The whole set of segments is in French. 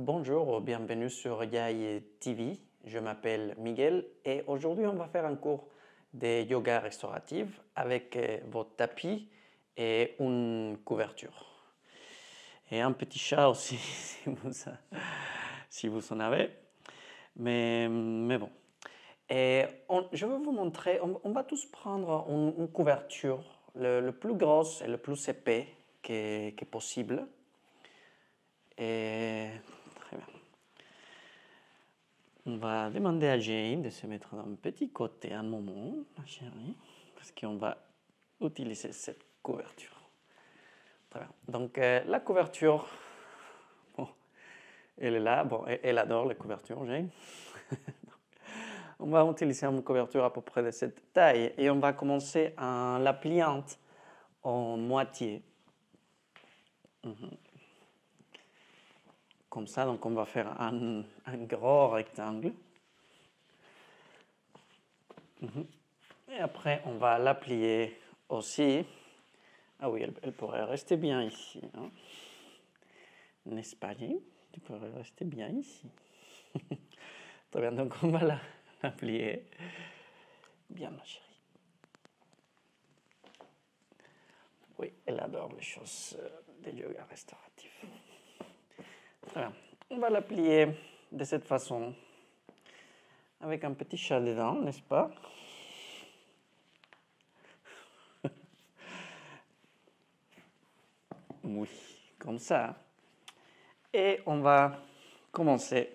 Bonjour, bienvenue sur Yai TV. Je m'appelle Miguel et aujourd'hui on va faire un cours de yoga restauratif avec votre tapis et une couverture. Et un petit chat aussi si vous en avez. Mais bon. Et je vais vous montrer, on va tous prendre une couverture le plus grosse et le plus épais que possible. Et très bien. On va demander à Jane de se mettre d'un petit côté un moment, ma chérie, parce qu'on va utiliser cette couverture. Très bien. Donc la couverture, bon, elle est là. Bon, elle adore les couvertures, Jane. On va utiliser une couverture à peu près de cette taille et on va commencer en la pliant en moitié. Comme ça, donc on va faire un gros rectangle. Et après, on va la plier aussi. Ah oui, elle pourrait rester bien ici. Hein. N'est-ce pas, Jane? Tu pourrais rester bien ici. Très bien, donc on va la plier. Bien, ma chérie. Oui, elle adore les choses de yoga restauratif. Très bien. On va la plier de cette façon, avec un petit chat dedans, n'est-ce pas? Oui, comme ça. Et on va commencer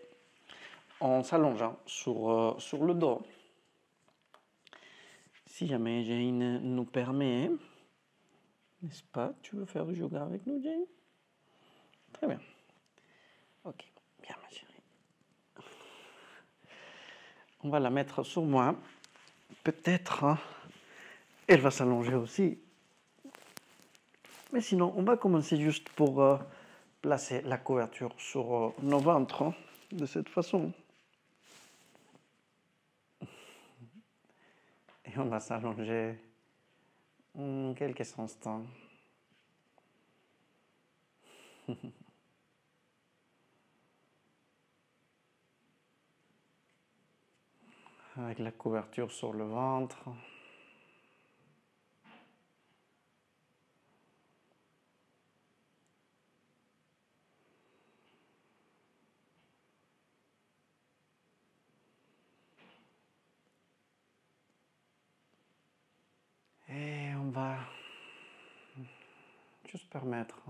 en s'allongeant sur le dos. Si jamais Jane nous permet, n'est-ce pas? Tu veux faire du yoga avec nous, Jane? Très bien. Ok, bien ma chérie. On va la mettre sur moi. Peut-être elle va s'allonger aussi. Mais sinon, on va commencer juste pour placer la couverture sur nos ventres de cette façon. Et on va s'allonger en quelques instants. Avec la couverture sur le ventre. Et on va juste permettre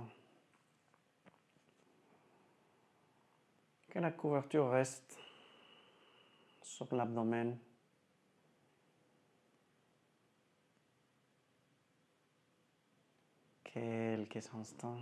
que la couverture reste sur l'abdomen. Quelques instants.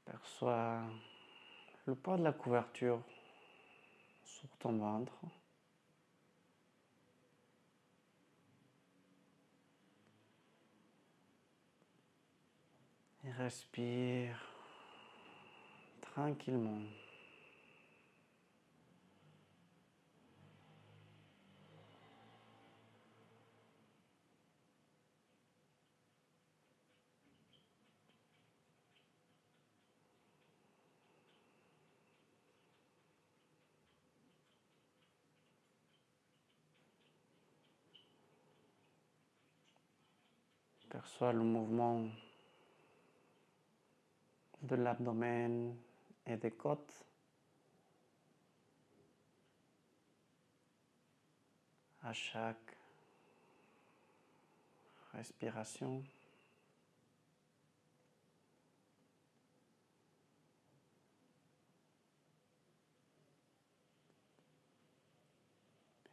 Perçois le poids de la couverture sur ton ventre. Et respire tranquillement. Perçois le mouvement de l'abdomen et des côtes à chaque respiration.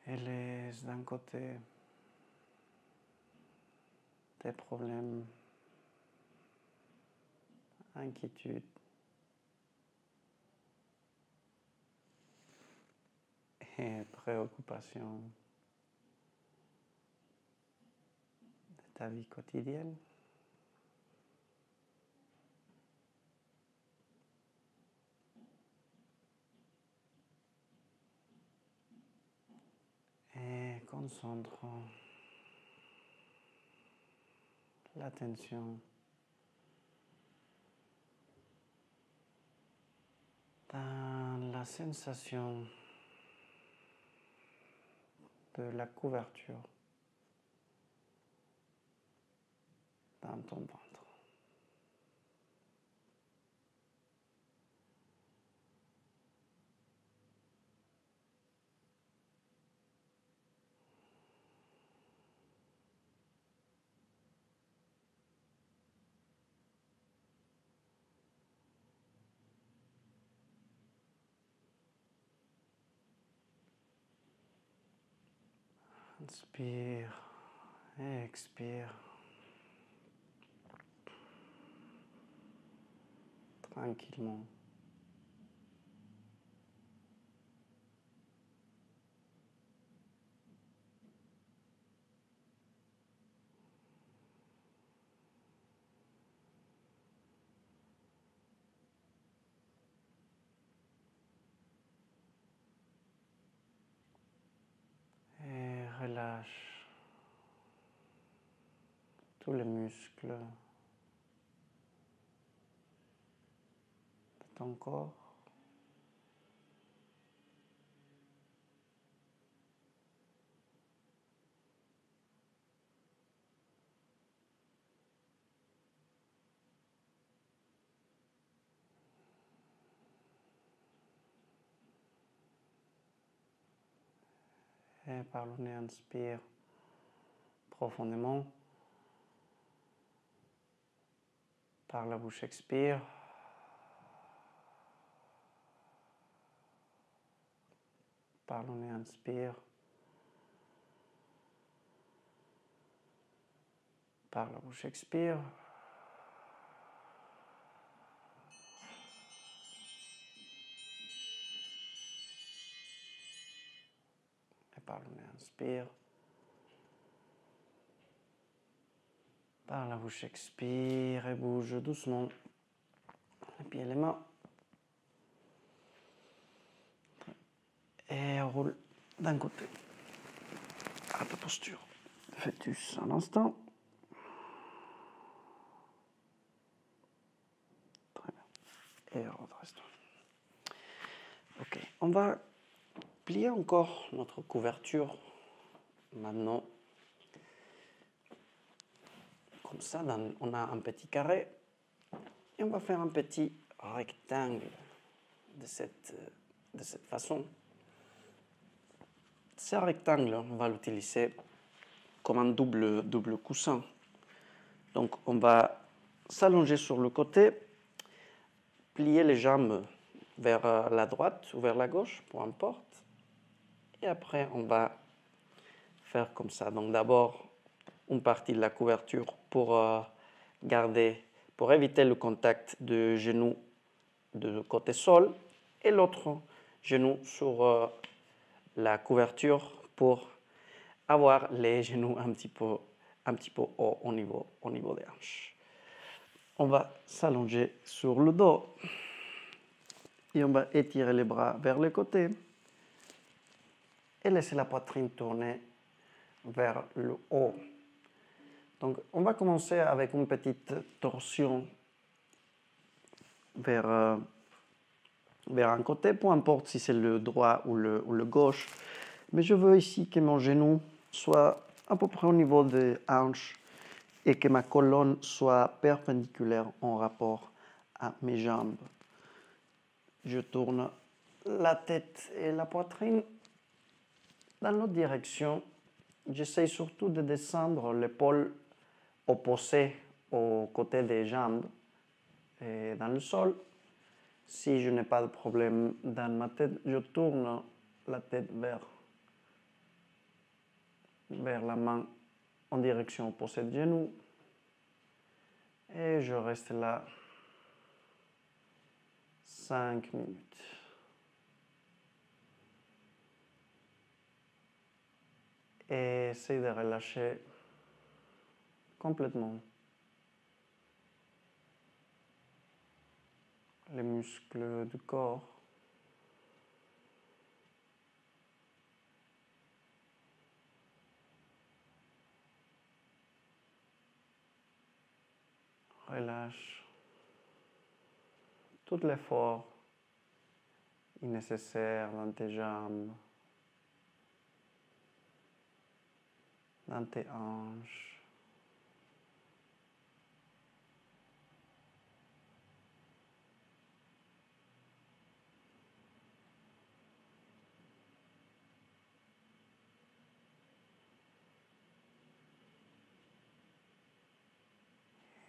Et laisse d'un côté tes problèmes, inquiétudes et préoccupations. ta vie quotidienne. Et concentre l'attention dans la sensation de la couverture dans ton ventre. Inspire et expire. Tranquillement. Et relâche tous les muscles de ton corps. Et par le nez, inspire profondément. Par la bouche, expire. Par le nez, inspire. Par la bouche, expire. Et par le nez, inspire. Par la bouche, expire et bouge doucement les pieds et les mains. Et roule d'un côté à ta posture. Fœtus un instant. Très bien. Et redresse-toi. Ok, on va plier encore notre couverture maintenant. Comme ça, on a un petit carré et on va faire un petit rectangle de cette façon. Ce rectangle, on va l'utiliser comme un double coussin. Donc, on va s'allonger sur le côté, plier les jambes vers la droite ou vers la gauche, peu importe. Et après, on va faire comme ça. Donc, d'abord, une partie de la couverture pour pour éviter le contact de genou de côté sol et l'autre genou sur la couverture pour avoir les genoux un petit peu haut au niveau des hanches. On va s'allonger sur le dos et on va étirer les bras vers le côté et laisser la poitrine tourner vers le haut. Donc, on va commencer avec une petite torsion vers un côté, peu importe si c'est le droit ou le gauche. Mais je veux ici que mon genou soit à peu près au niveau des hanches et que ma colonne soit perpendiculaire en rapport à mes jambes. Je tourne la tête et la poitrine dans l'autre direction. J'essaie surtout de descendre l'épaule opposée au côté des jambes et dans le sol. Si je n'ai pas de problème dans ma tête, je tourne la tête vers la main en direction opposée du genou. Et je reste là 5 minutes. Et essaye de relâcher complètement les muscles du corps. Relâche tout l'effort nécessaire dans tes jambes, dans tes hanches.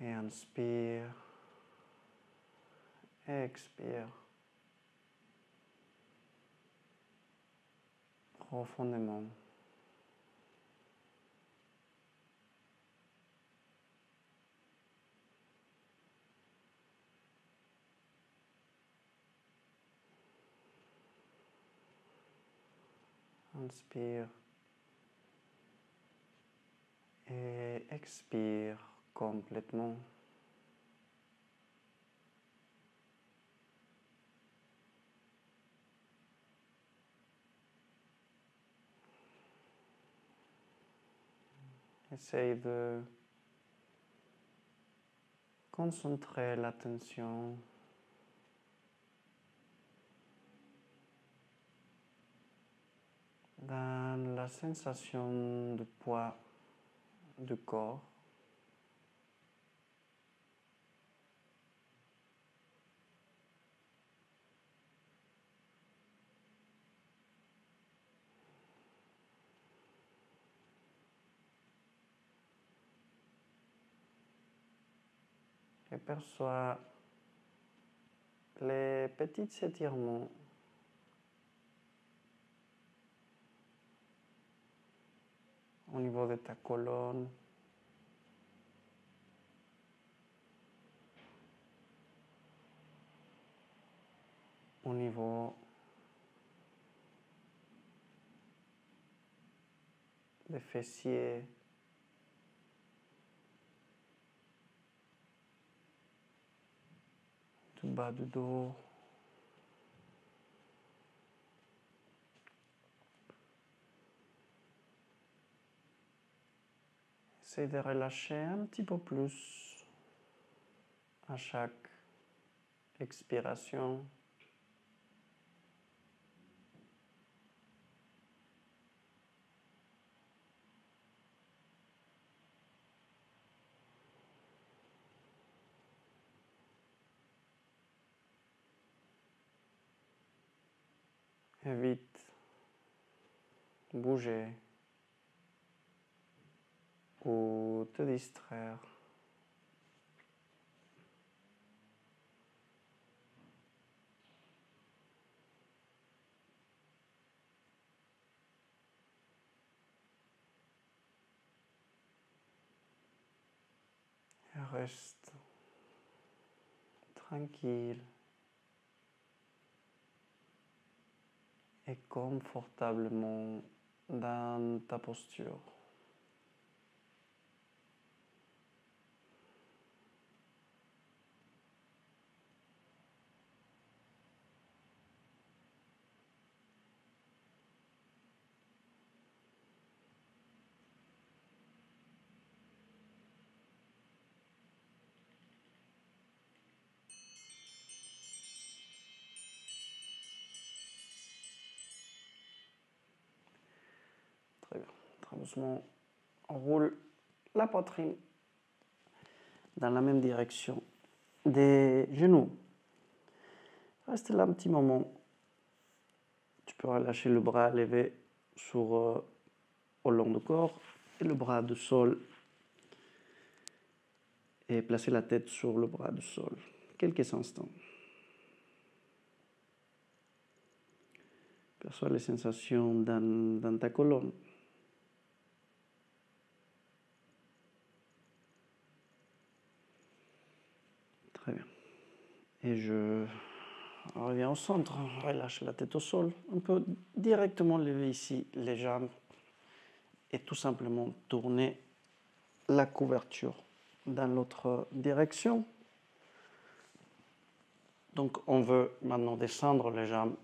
Et inspire, expire profondément. Inspire et expire complètement. Essaye de concentrer l'attention dans la sensation de poids du corps. Et perçois les petits étirements au niveau de ta colonne, au niveau des fessiers, du bas du dos. Essaye de relâcher un petit peu plus à chaque expiration. Évite de bouger ou te distraire. Et reste tranquille et confortablement dans ta posture. Très bien. Très doucement, on roule la poitrine dans la même direction des genoux. Reste là un petit moment. Tu peux relâcher le bras levé au long du corps et le bras du sol et placer la tête sur le bras du sol. Quelques instants. Perçois les sensations dans ta colonne. Très bien. Et je reviens au centre, relâche la tête au sol. On peut directement lever ici les jambes et tout simplement tourner la couverture dans l'autre direction. Donc on veut maintenant descendre les jambes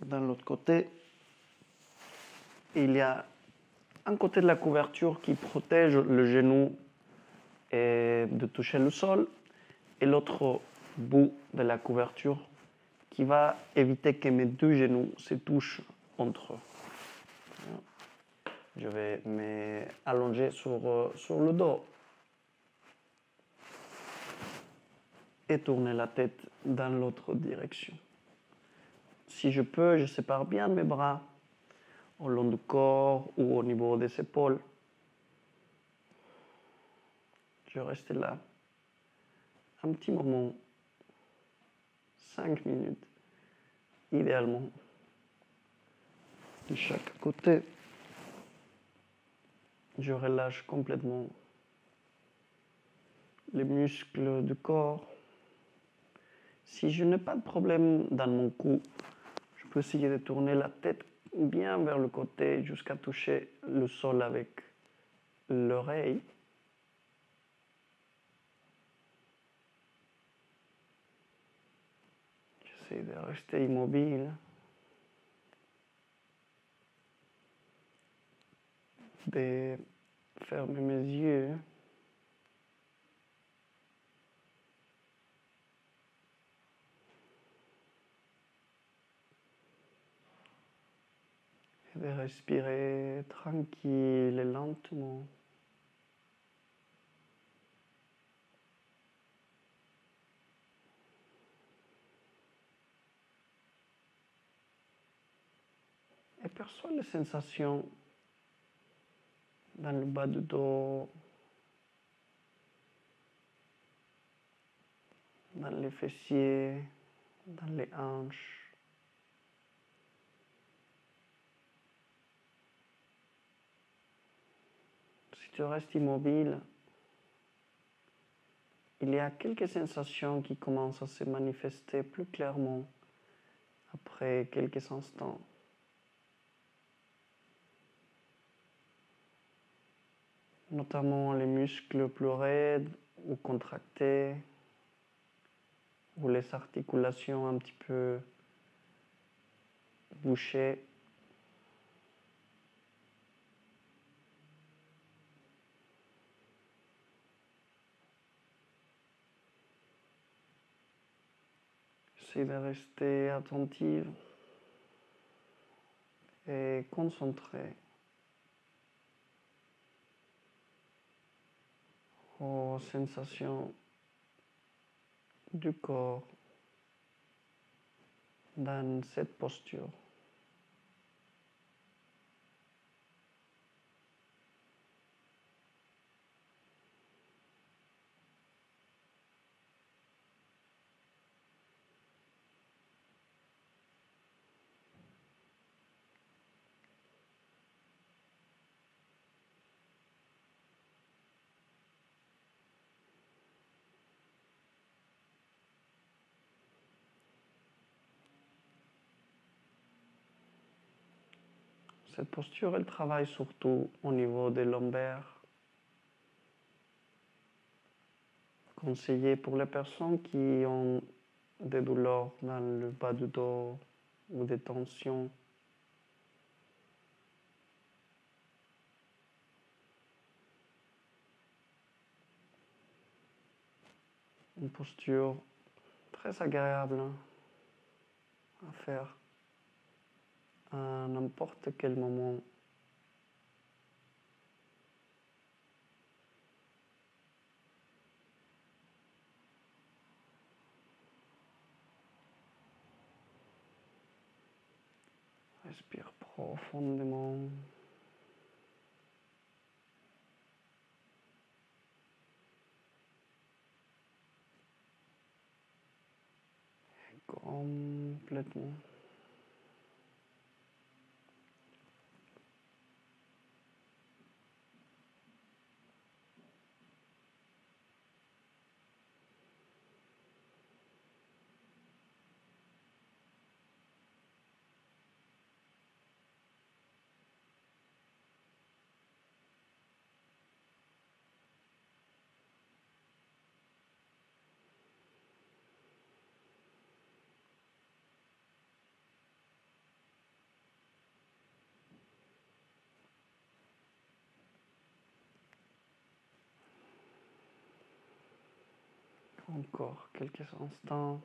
dans l'autre côté. Il y a un côté de la couverture qui protège le genou de toucher le sol et l'autre bout de la couverture qui va éviter que mes deux genoux se touchent entre eux. Je vais m'allonger sur le dos et tourner la tête dans l'autre direction. Si je peux, je sépare bien mes bras au long du corps ou au niveau des épaules. Je reste là un petit moment, 5 minutes, idéalement, de chaque côté. Je relâche complètement les muscles du corps. Si je n'ai pas de problème dans mon cou, je peux essayer de tourner la tête bien vers le côté jusqu'à toucher le sol avec l'oreille. J'essaie de rester immobile. De fermer mes yeux. Et de respirer tranquille et lentement. Et perçois les sensations dans le bas du dos, dans les fessiers, dans les hanches. Si tu restes immobile, il y a quelques sensations qui commencent à se manifester plus clairement après quelques instants. Notamment les muscles plus raides ou contractés, ou les articulations un petit peu bouchées. Essaye de rester attentive et concentrée aux sensations du corps dans cette posture. Cette posture, elle travaille surtout au niveau des lombaires. Conseillé pour les personnes qui ont des douleurs dans le bas du dos ou des tensions. Une posture très agréable à faire à n'importe quel moment. Respire profondément. Complètement. Encore quelques instants.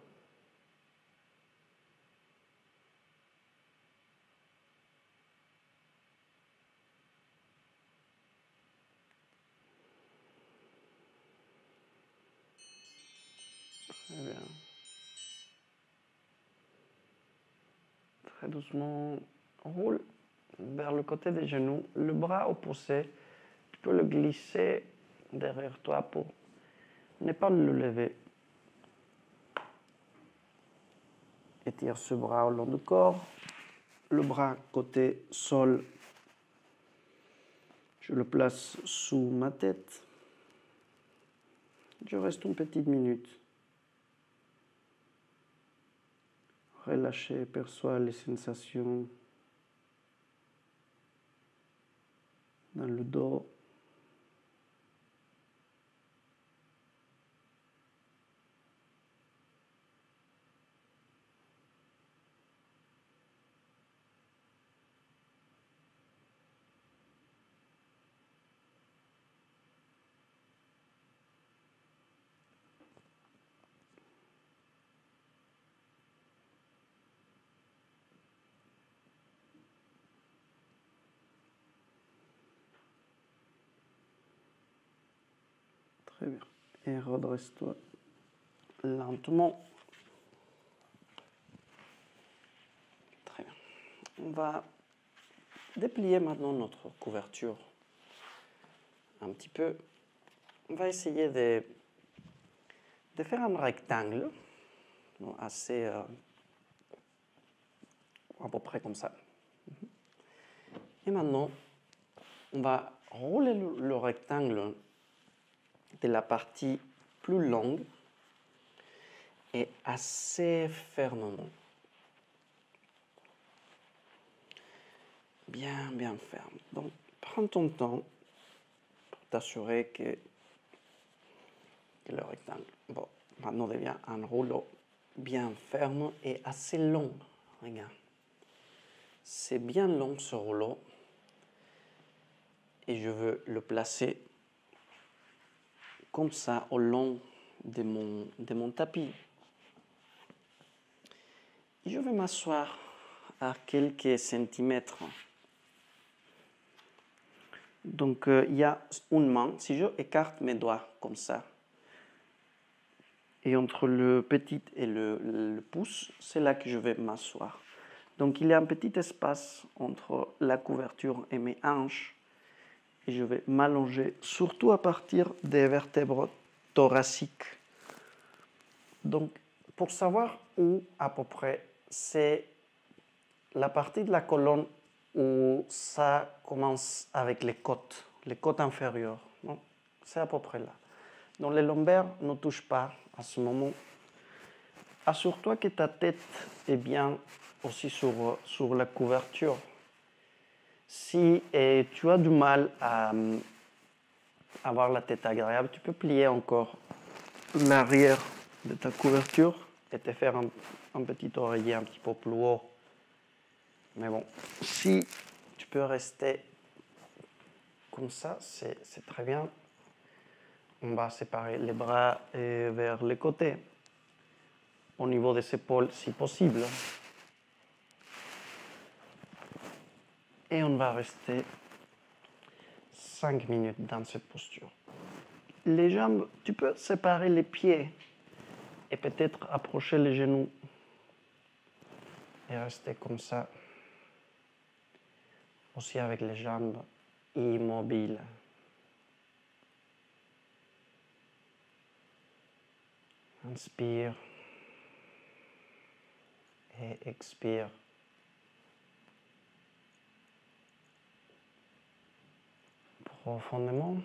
Très bien. Très doucement, roule vers le côté des genoux. Le bras opposé, tu peux le glisser derrière toi pour ne pas le lever. Étire ce bras au long du corps. Le bras côté sol, je le place sous ma tête. Je reste une petite minute. Relâchez, perçois les sensations dans le dos. Très bien. Et redresse-toi lentement. Très bien. On va déplier maintenant notre couverture un petit peu. On va essayer de faire un rectangle assez à peu près comme ça. Et maintenant, on va rouler le rectangle de la partie plus longue et assez fermement. Bien, bien ferme. Donc, prends ton temps pour t'assurer que le rectangle, bon, maintenant devient un rouleau bien ferme et assez long. Regarde. C'est bien long ce rouleau et je veux le placer comme ça au long de mon tapis. Je vais m'asseoir à quelques centimètres. Donc, il y a une main. Si je écarte mes doigts comme ça, et entre le petit et le pouce, c'est là que je vais m'asseoir. Donc, il y a un petit espace entre la couverture et mes hanches. Et je vais m'allonger, surtout à partir des vertèbres thoraciques. Donc, pour savoir où à peu près, c'est la partie de la colonne où ça commence avec les côtes inférieures. C'est à peu près là. Donc les lombaires ne touchent pas à ce moment. Assure-toi que ta tête est bien aussi sur la couverture. Si tu as du mal à avoir la tête agréable, tu peux plier encore l'arrière de ta couverture et te faire un petit oreiller un petit peu plus haut. Mais bon, si tu peux rester comme ça, c'est très bien. On va séparer les bras vers les côtés, au niveau des épaules si possible. Et on va rester 5 minutes dans cette posture. Les jambes, tu peux séparer les pieds et peut-être approcher les genoux et rester comme ça, aussi avec les jambes immobiles. Inspire et expire. Profondément.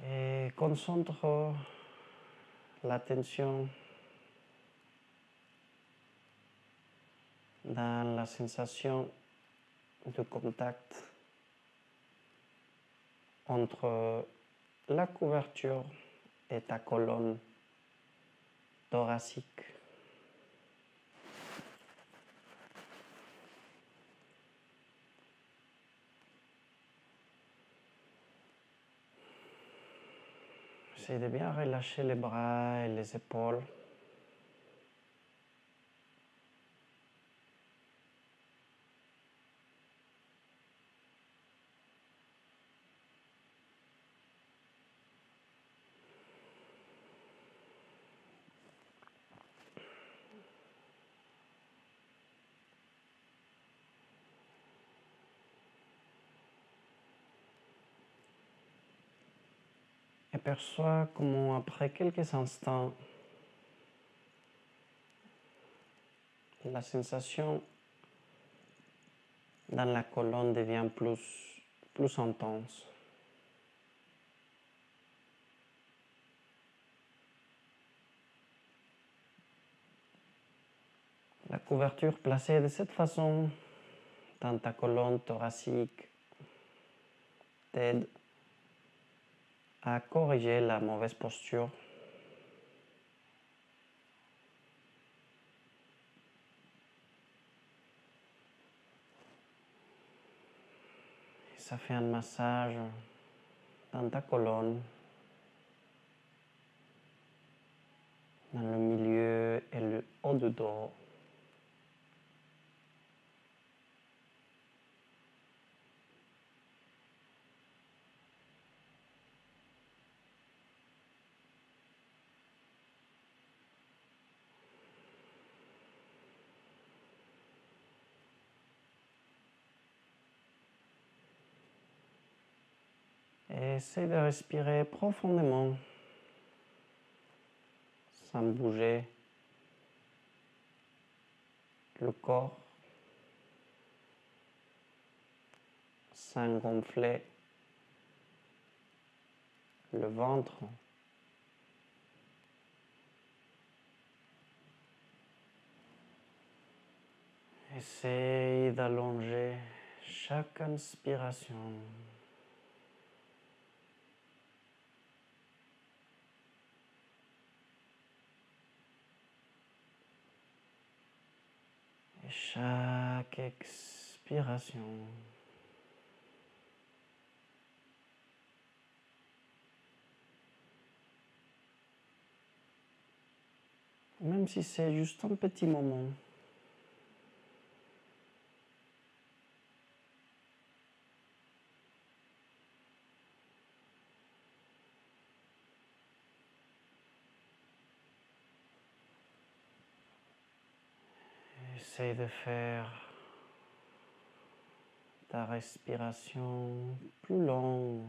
Et concentre l'attention dans la sensation de contact entre la couverture et ta colonne thoracique. Essayez de bien relâcher les bras et les épaules. Et perçois comment après quelques instants, la sensation dans la colonne devient plus intense. La couverture placée de cette façon dans ta colonne thoracique t'aide à corriger la mauvaise posture. Et ça fait un massage dans ta colonne, dans le milieu et le haut du dos. Et essaye de respirer profondément, sans bouger le corps, sans gonfler le ventre. Essaye d'allonger chaque inspiration. Et chaque expiration. Même si c'est juste un petit moment. Essaye de faire ta respiration plus longue.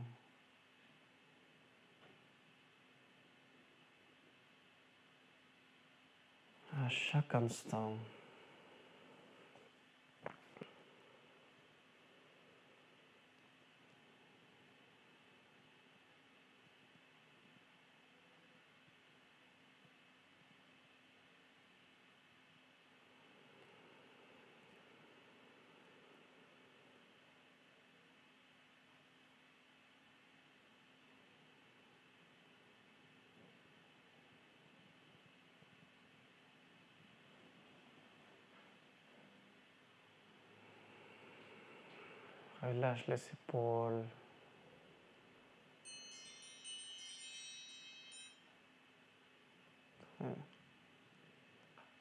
À chaque instant. Relâche les épaules.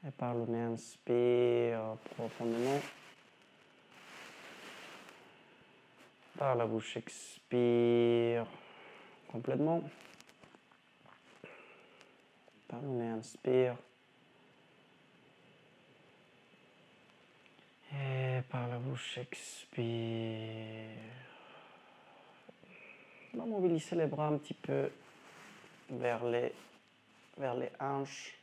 Et par le nez, inspire profondément. Par la bouche, expire complètement. Par le nez, inspire. Et par la bouche, expire. On va mobiliser les bras un petit peu vers les hanches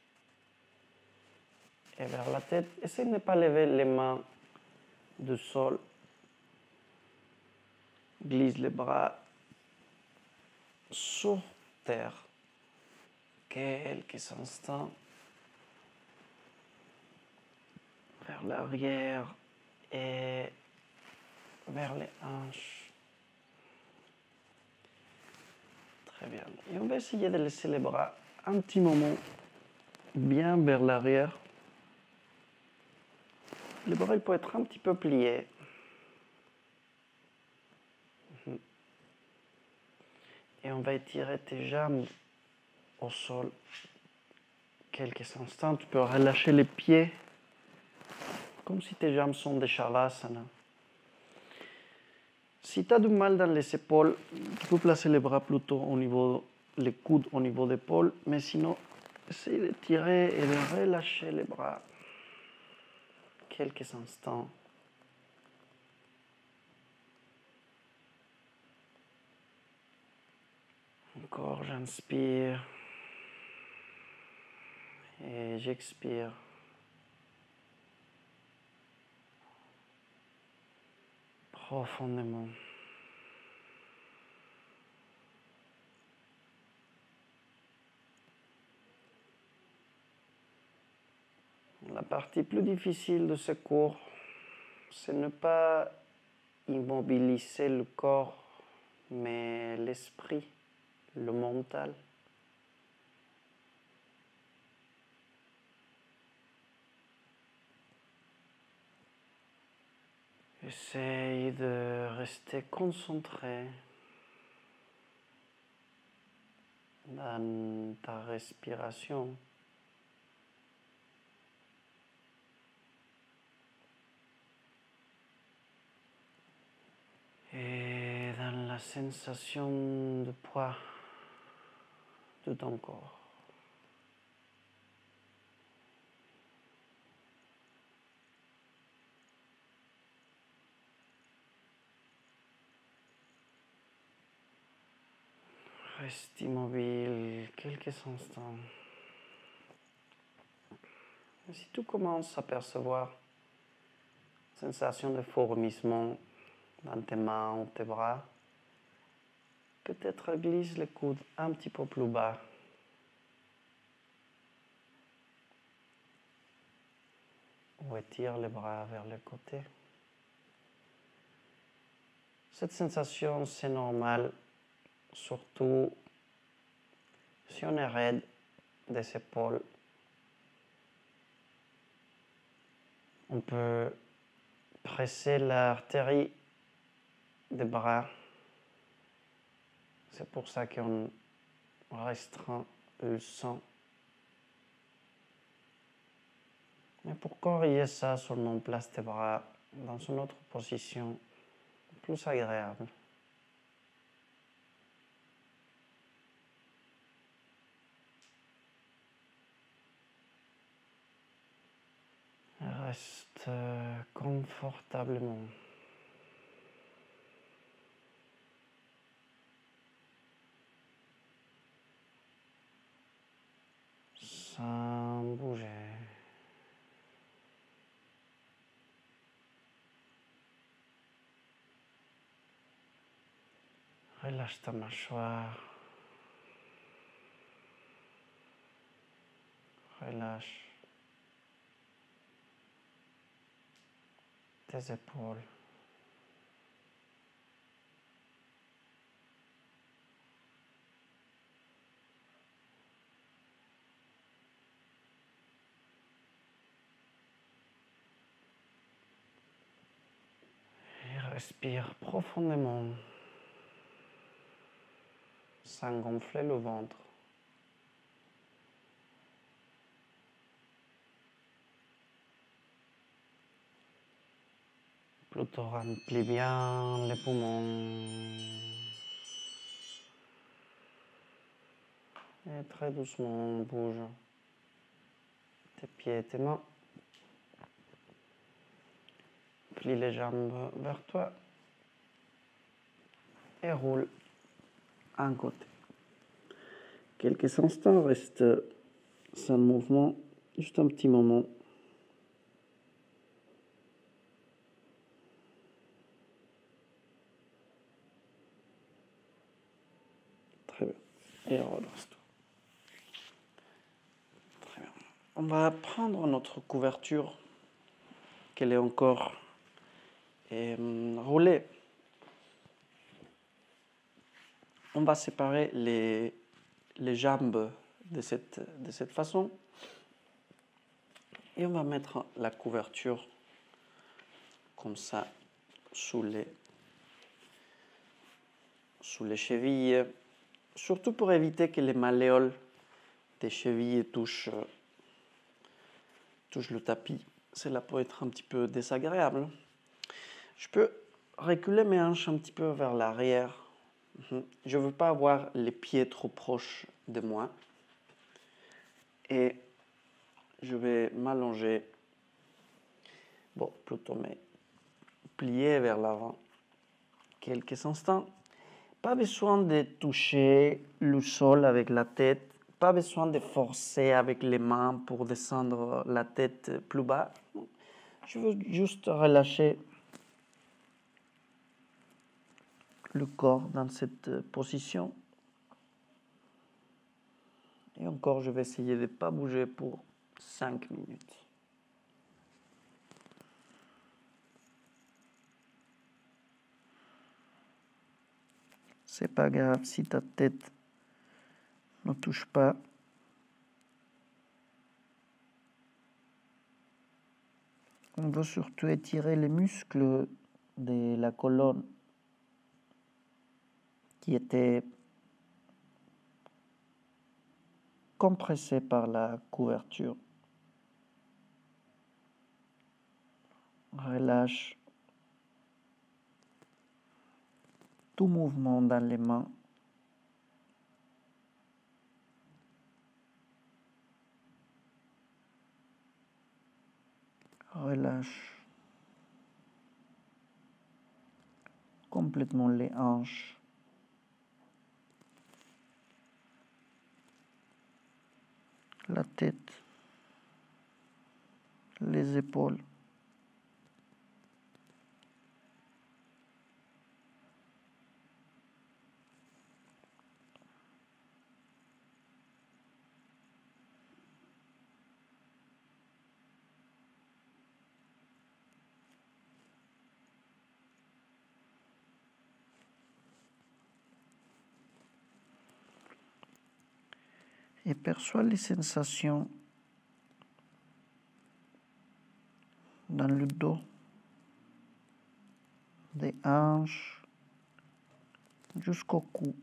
et vers la tête. Essayez de ne pas lever les mains du sol. Glisse les bras sur terre. Quelques instants. Vers l'arrière et vers les hanches. Très bien. Et on va essayer de laisser les bras un petit moment bien vers l'arrière. Les bras peuvent être un petit peu pliés. Et on va étirer tes jambes au sol quelques instants. Tu peux relâcher les pieds comme si tes jambes sont des shavasana. Si tu as du mal dans les épaules, tu peux placer les bras plutôt au niveau, les coudes au niveau des épaules, mais sinon, essaye de tirer et de relâcher les bras quelques instants. Encore, j'inspire et j'expire. Profondément. La partie plus difficile de ce cours, c'est ne pas immobiliser le corps, mais l'esprit, le mental. Essaye de rester concentré dans ta respiration. Et dans la sensation de poids de ton corps. Reste immobile quelques instants. Et si tu commences à percevoir une sensation de fourmissement dans tes mains ou tes bras, peut-être glisse les coudes un petit peu plus bas. Ou étire les bras vers le côté. Cette sensation, c'est normal, surtout si on est raide des épaules. On peut presser l'artère des bras. C'est pour ça qu'on restreint le sang. Mais pour corriger ça, seulement place tes bras dans une autre position plus agréable. Reste confortablement. Sans bouger. Relâche ta mâchoire. Relâche tes épaules. Et respire profondément sans gonfler le ventre. Plutôt remplis bien les poumons. Et très doucement, bouge tes pieds et tes mains. Plie les jambes vers toi. Et roule un côté. Quelques instants, reste sans mouvement, juste un petit moment. Très bien. Et redresse-toi. Très bien. On va prendre notre couverture, qu'elle est encore roulée. On va séparer les jambes de cette façon. Et on va mettre la couverture comme ça sous les chevilles, surtout pour éviter que les malléoles tes chevilles touchent le tapis, cela peut être un petit peu désagréable. Je peux reculer mes hanches un petit peu vers l'arrière. Je ne veux pas avoir les pieds trop proches de moi. Et je vais m'allonger, bon, plutôt me plier vers l'avant quelques instants. Pas besoin de toucher le sol avec la tête, pas besoin de forcer avec les mains pour descendre la tête plus bas. Je veux juste relâcher le corps dans cette position. Et encore, je vais essayer de ne pas bouger pour 5 minutes. C'est pas grave si ta tête ne touche pas. On veut surtout étirer les muscles de la colonne qui étaient compressés par la couverture. Relâche tout mouvement dans les mains. Relâche complètement les hanches. La tête, les épaules. Et perçois les sensations dans le dos, des hanches jusqu'au cou.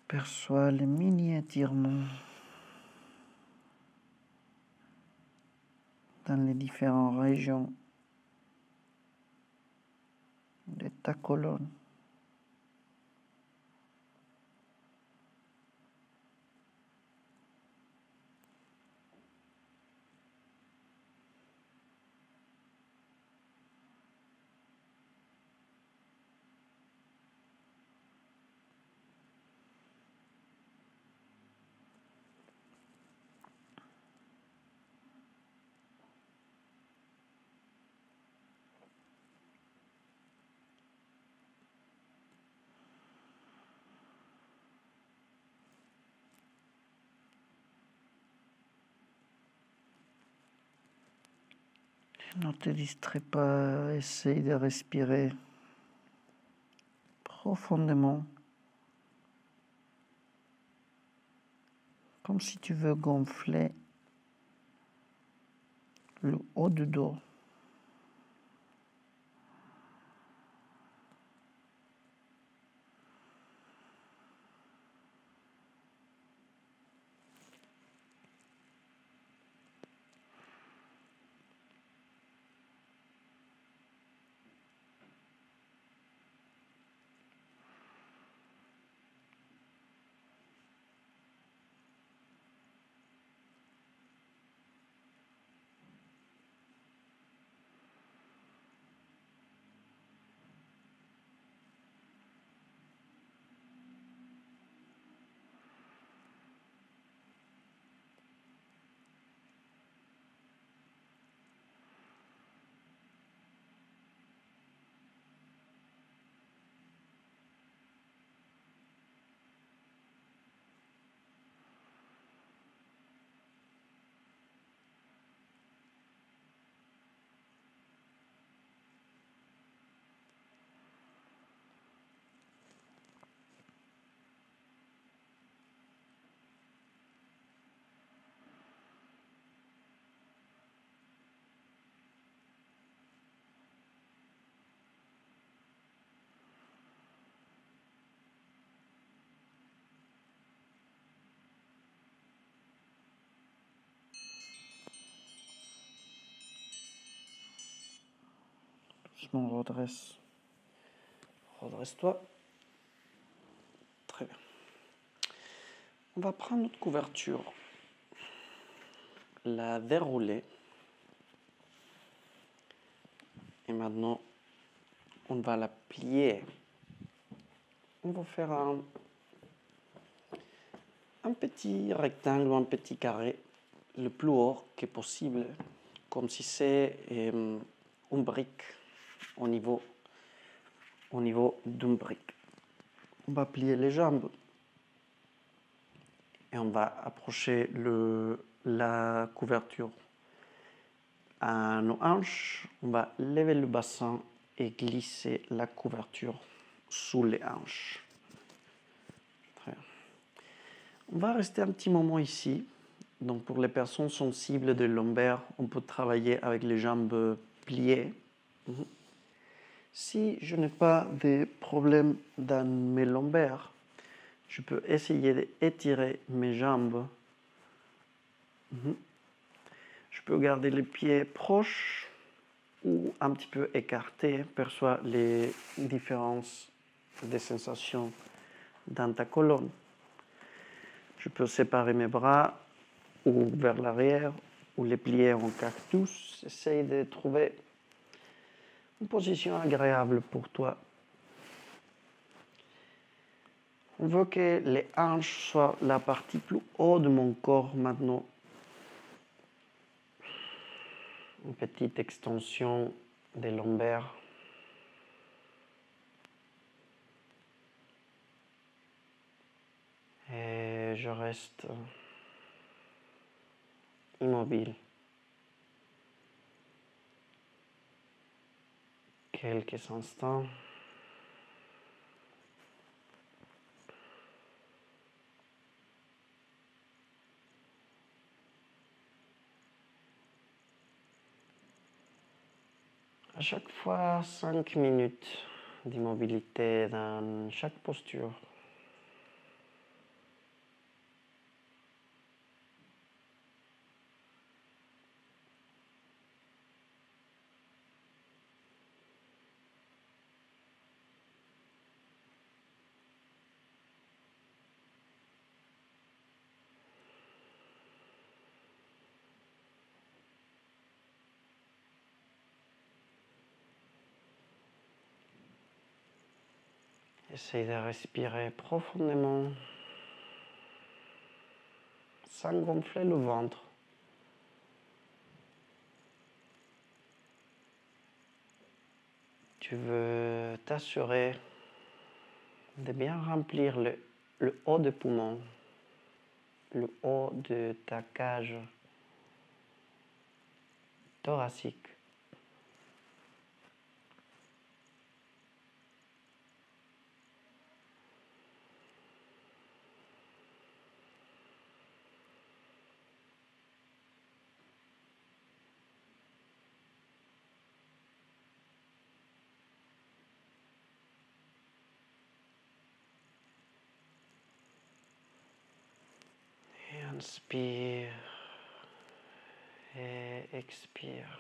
Perçois les mini-étirements dans les différentes régions de ta colonne. Ne te distrais pas, essaye de respirer profondément, comme si tu veux gonfler le haut du dos. doucement, redresse. Redresse-toi. Très bien. On va prendre notre couverture, la dérouler. Et maintenant, on va la plier. On va faire un petit rectangle ou un petit carré, le plus haut que possible, comme si c'est une brique au niveau d'une brique. On va plier les jambes et on va approcher la couverture à nos hanches. On va lever le bassin et glisser la couverture sous les hanches. Très bien. On va rester un petit moment ici. Donc pour les personnes sensibles de lombaires, on peut travailler avec les jambes pliées. Si je n'ai pas de problème dans mes lombaires, je peux essayer d'étirer mes jambes. Je peux garder les pieds proches ou un petit peu écartés, perçoit les différences des sensations dans ta colonne. Je peux séparer mes bras ou vers l'arrière ou les plier en cactus. Essaye de trouver une position agréable pour toi. On veut que les hanches soient la partie plus haute de mon corps maintenant. Une petite extension des lombaires. Et je reste immobile. Quelques instants. À chaque fois, 5 minutes d'immobilité dans chaque posture. Essaye de respirer profondément sans gonfler le ventre. Tu veux t'assurer de bien remplir le haut des poumons, le haut de ta cage thoracique. Et inspire et expire.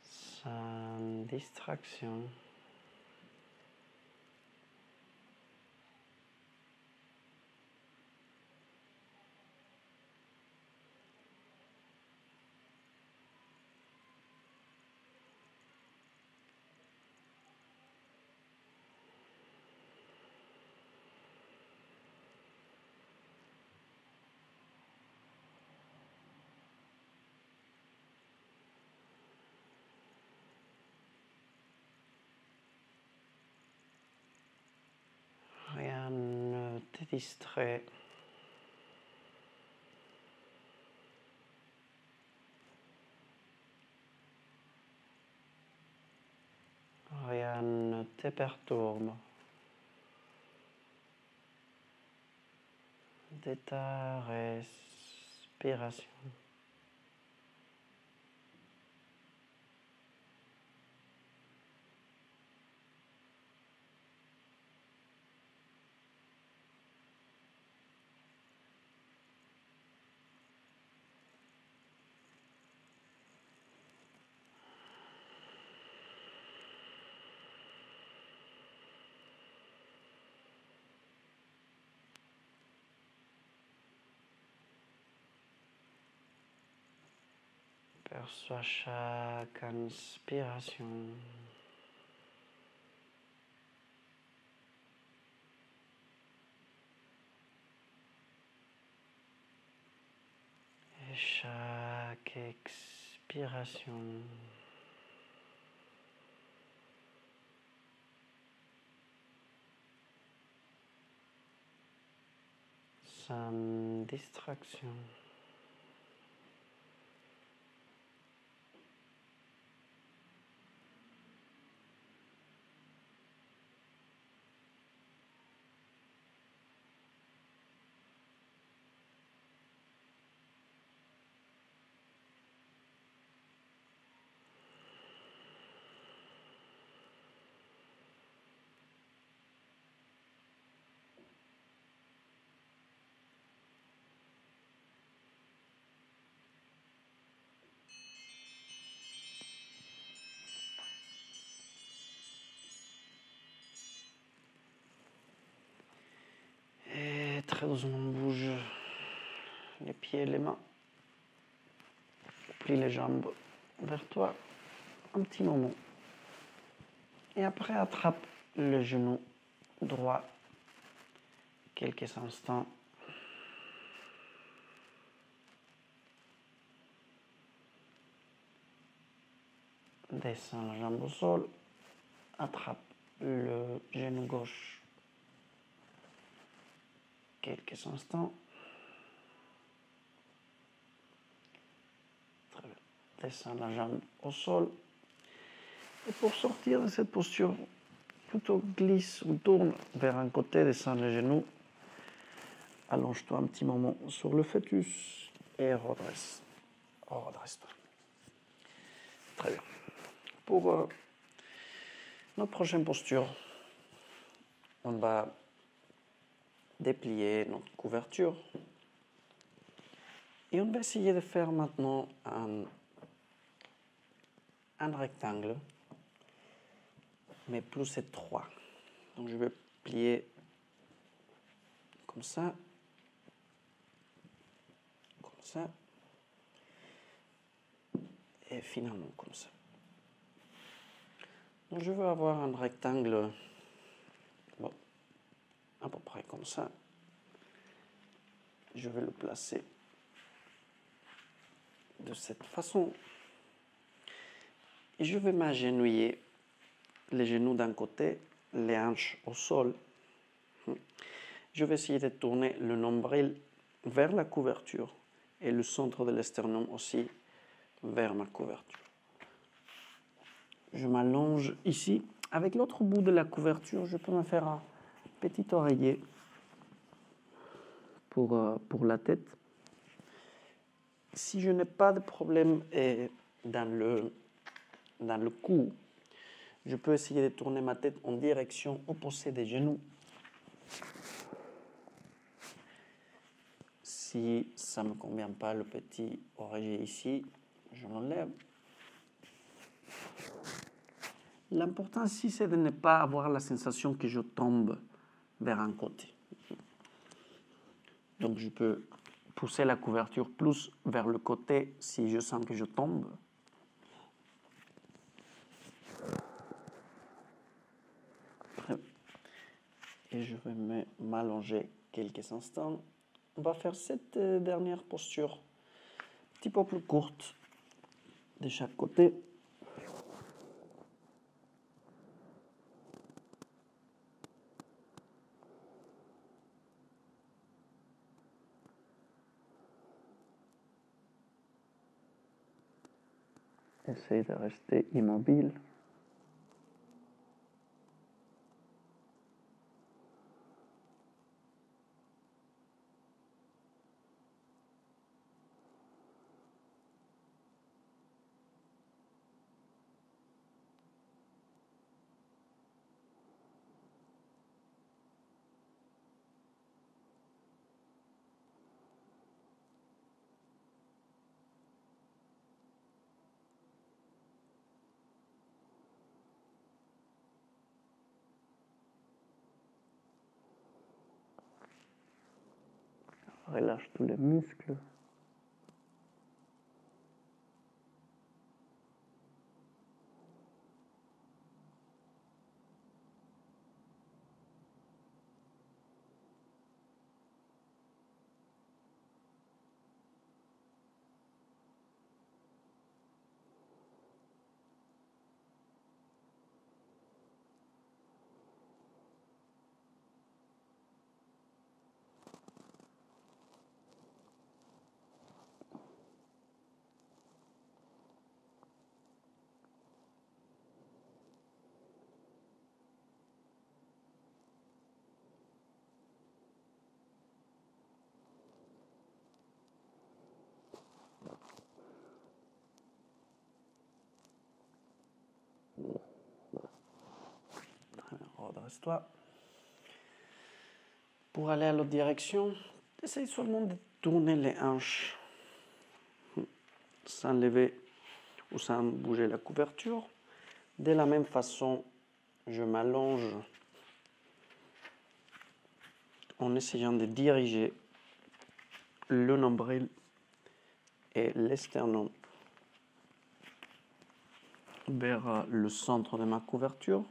Sans distraction. Rien ne te distrait. Rien ne te perturbe de ta respiration. Perçois chaque inspiration. Et chaque expiration. Sans distraction. Et très doucement, on bouge les pieds et les mains. Plie les jambes vers toi un petit moment. Et après, attrape le genou droit quelques instants. Descends la jambe au sol. Attrape le genou gauche quelques instants. Très bien. Descends la jambe au sol. Et pour sortir de cette posture, plutôt glisse ou tourne vers un côté, descends les genoux. Allonge-toi un petit moment sur le fœtus et redresse. Redresse-toi. Très bien. Pour notre prochaine posture, on va déplier notre couverture et on va essayer de faire maintenant un rectangle, mais plus étroit. Donc je vais plier comme ça, et finalement comme ça. Donc je veux avoir un rectangle, bon, à peu près comme ça. Je vais le placer de cette façon. Et je vais m'agenouiller, les genoux d'un côté, les hanches au sol. Je vais essayer de tourner le nombril vers la couverture et le centre de l'esternum aussi vers ma couverture. Je m'allonge ici. Avec l'autre bout de la couverture, je peux me faire un petit oreiller pour la tête. Si je n'ai pas de problème dans le cou, je peux essayer de tourner ma tête en direction opposée des genoux. Si ça ne me convient pas, le petit oreiller ici, je l'enlève. L'important ici, c'est de ne pas avoir la sensation que je tombe vers un côté. Donc je peux pousser la couverture plus vers le côté si je sens que je tombe. Et je vais m'allonger quelques instants. On va faire cette dernière posture un petit peu plus courte de chaque côté. Essaye de rester immobile. Relâche tous les muscles. Redresse-toi. Pour aller à l'autre direction, essaye seulement de tourner les hanches sans lever ou sans bouger la couverture. De la même façon, je m'allonge en essayant de diriger le nombril et l'esternum vers le centre de ma couverture.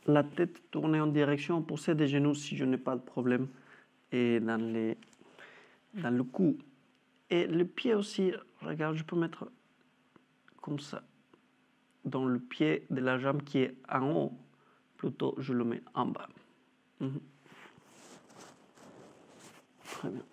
La tête tournée en direction opposée des genoux si je n'ai pas de problème. Et dans le cou. Et le pied aussi, regarde, je peux mettre comme ça. Dans le pied de la jambe qui est en haut, plutôt je le mets en bas. Très bien.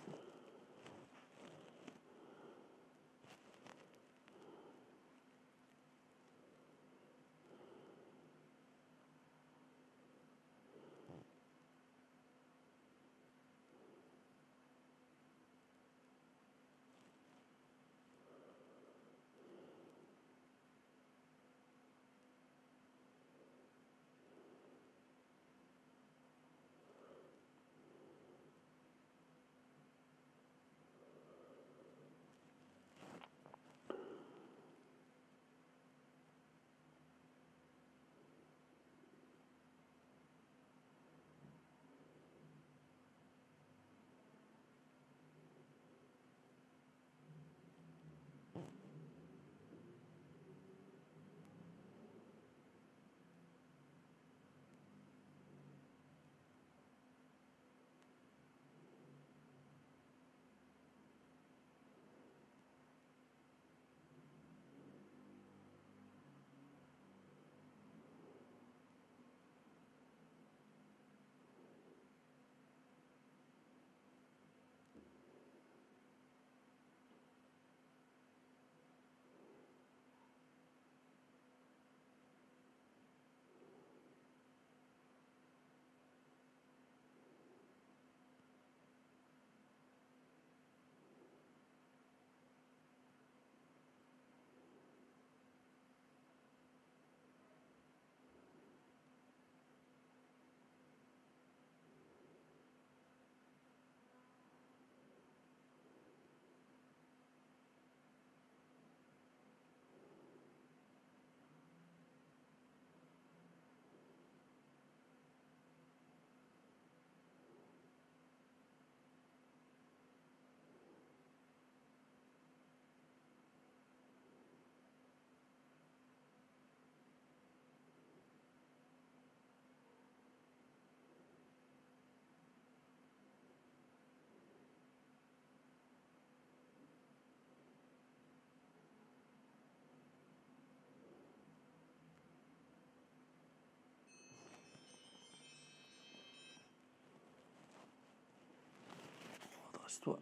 Redresse-toi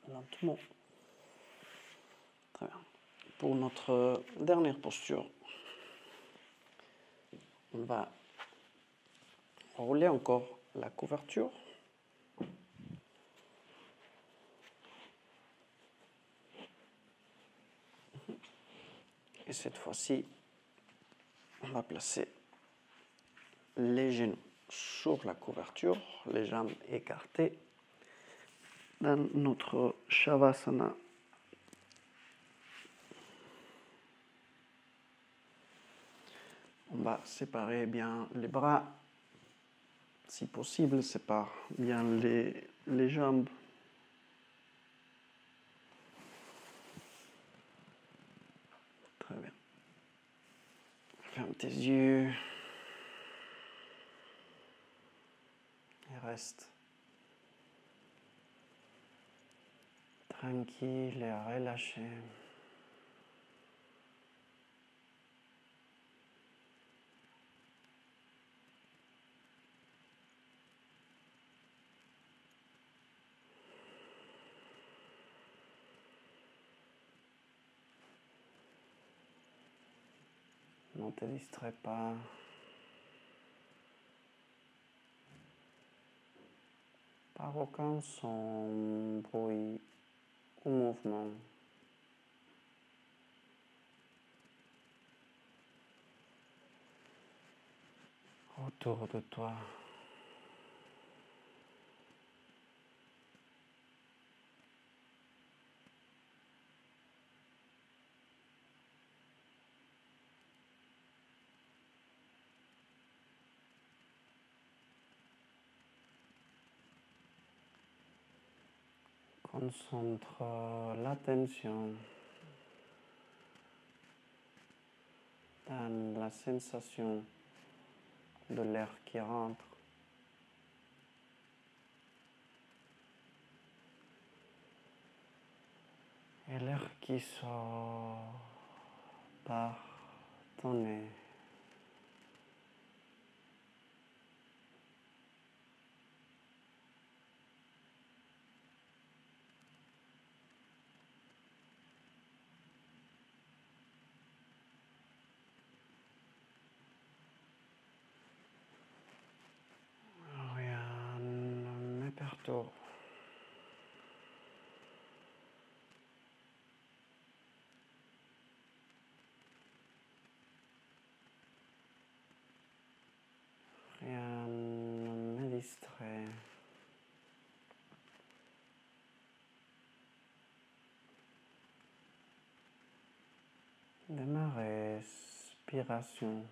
lentement. Très bien. Pour notre dernière posture, on va rouler encore la couverture. Et cette fois-ci, on va placer les genoux sur la couverture, les jambes écartées. Dans notre Shavasana, on va séparer bien les bras. Si possible, sépare bien les jambes. Très bien. Ferme tes yeux. Et reste tranquille et relâché. Ne te distrais pas. Par aucun son, bruit ou mouvement. autour de toi. Concentre l'attention dans la sensation de l'air qui rentre et l'air qui sort par ton nez. Rien ne me perturbe. Rien ne me distrait. De ma respiration.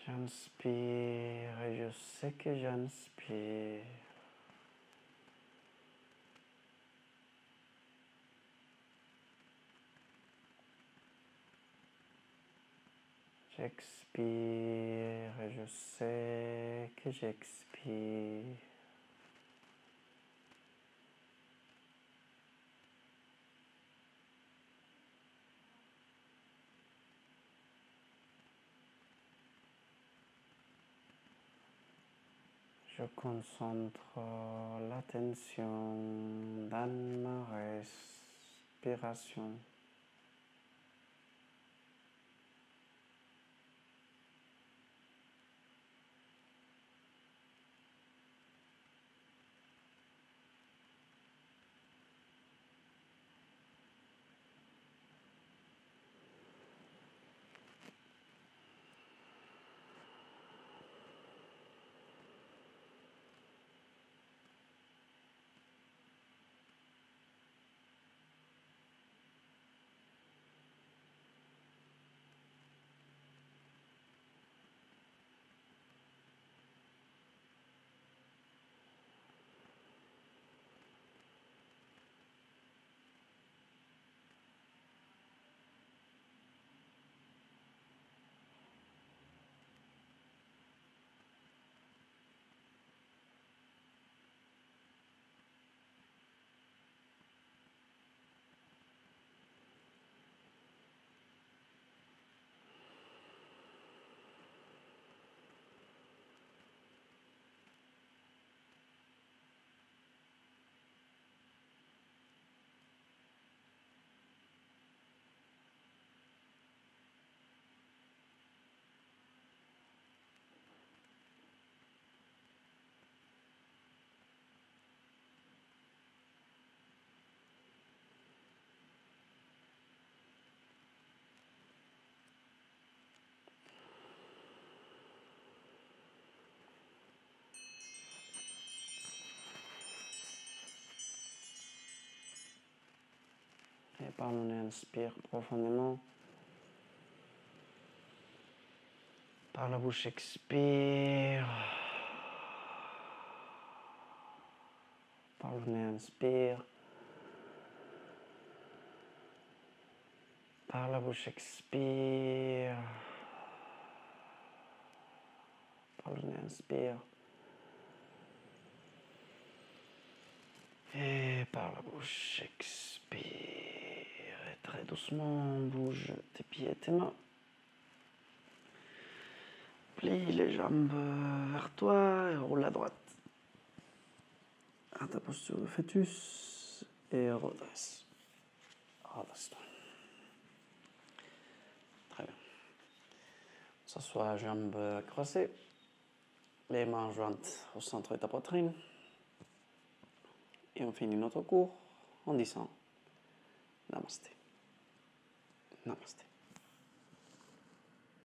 J'inspire et je sais que j'inspire. J'expire et je sais que j'expire. Je concentre l'attention dans ma respiration. Et par mon nez, inspire profondément. Par la bouche, expire. Par le nez, inspire. Par la bouche, expire. Par le nez, inspire. Et par la bouche, expire. Et très doucement, bouge tes pieds et tes mains. Plie les jambes vers toi et roule à droite. À ta posture de fœtus et redresse. Redresse-toi. S'assois, jambes croisées, les mains jointes au centre de ta poitrine. Et on finit notre cours en disant Namasté. Namasté.